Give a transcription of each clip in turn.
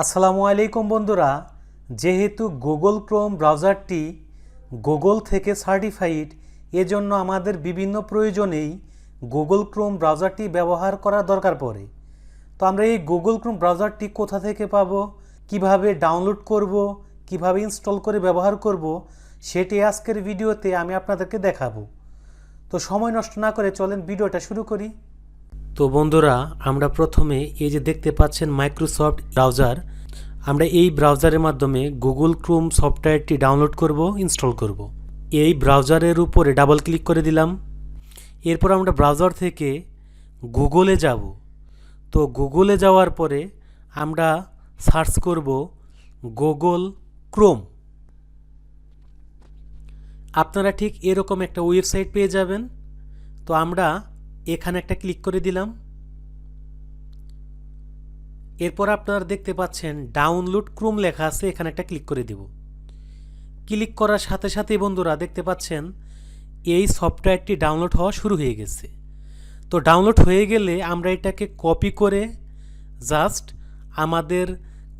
আসসালামু আলাইকুম বন্ধুরা, যেহেতু গুগল ক্রোম ব্রাউজারটি গুগল থেকে সার্টিফাইড, এজন্য আমাদের বিভিন্ন প্রয়োজনেই গুগল ক্রোম ব্রাউজারটি ব্যবহার করার দরকার পড়ে। তো আমরা এই গুগল ক্রোম ব্রাউজারটি কোথা থেকে পাবো, কিভাবে ডাউনলোড করব, কিভাবে ইনস্টল করে ব্যবহার করব, সেটি আজকের ভিডিওতে আমি আপনাদেরকে দেখাবো। তো সময় নষ্ট না করে চলেন ভিডিওটা শুরু করি। তো বন্ধুরা, আমরা প্রথমে এই যে দেখতে পাচ্ছেন মাইক্রোসফট ব্রাউজার, আমরা এই ব্রাউজারের মাধ্যমে গুগল ক্রোম সফটওয়্যারটি ডাউনলোড করব, ইনস্টল করব। এই ব্রাউজারের উপরে ডাবল ক্লিক করে দিলাম। এরপর আমরা ব্রাউজার থেকে গুগলে যাব। তো গুগলে যাওয়ার পরে আমরা সার্চ করব গুগল ক্রোম। আপনারা ঠিক এরকম একটা ওয়েবসাইট পেয়ে যাবেন। তো আমরা এখানে একটা ক্লিক করে দিলাম। এরপর আপনারা দেখতে পাচ্ছেন ডাউনলোড ক্রোম লেখা আছে, এখানে একটা ক্লিক করে দিব। ক্লিক করার সাথে সাথে বন্ধুরা দেখতে পাচ্ছেন এই সফটওয়্যারটি ডাউনলোড হওয়া শুরু হয়ে গেছে। তো ডাউনলোড হয়ে গেলে আমরা এটাকে কপি করে জাস্ট আমাদের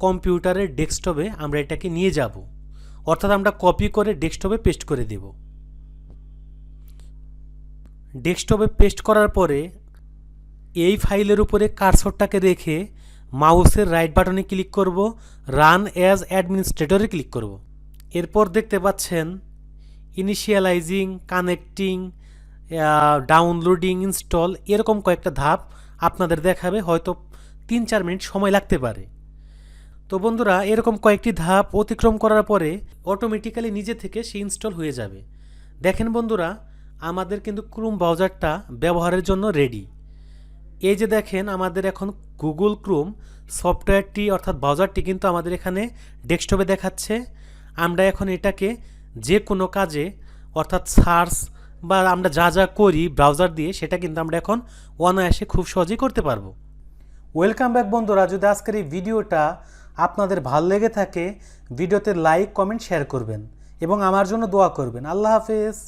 কম্পিউটারের ডেস্কটপে আমরা এটাকে নিয়ে যাব, অর্থাৎ আমরা কপি করে ডেস্কটপে পেস্ট করে দেব। ডেস্কটপে পেস্ট করার পরে এই ফাইলের উপরে কার্সরটাকে রেখে মাউসের রাইট বাটনে ক্লিক করব, রান অ্যাজ অ্যাডমিনিস্ট্রেটরে ক্লিক করব। এরপর দেখতে পাচ্ছেন ইনিশিয়ালাইজিং, কানেক্টিং, ডাউনলোডিং, ইনস্টল, এরকম কয়েকটা ধাপ আপনাদের দেখাবে, হয়তো 3-4 মিনিট সময় লাগতে পারে। তো বন্ধুরা, এরকম কয়েকটি ধাপ অতিক্রম করার পরে অটোমেটিক্যালি নিজে থেকে সে ইনস্টল হয়ে যাবে। দেখেন বন্ধুরা, আমাদের কিন্তু ক্রোম ব্রাউজারটা ব্যবহারের জন্য রেডি। এই যে দেখেন, আমাদের এখন গুগল ক্রোম সফটওয়্যারটি অর্থাৎ ব্রাউজারটি কিন্তু আমাদের এখানে ডেস্কটপে দেখাচ্ছে। আমরা এখন এটাকে যে কোনো কাজে অর্থাৎ সার্চ বা আমরা যা যা করি ব্রাউজার দিয়ে, সেটা কিন্তু আমরা এখন অনায়াসে খুব সহজেই করতে পারবো। ওয়েলকাম ব্যাক বন্ধুরা, যদি আজকের এই ভিডিওটা আপনাদের ভালো লেগে থাকে, ভিডিওতে লাইক, কমেন্ট, শেয়ার করবেন এবং আমার জন্য দোয়া করবেন। আল্লাহ হাফেজ।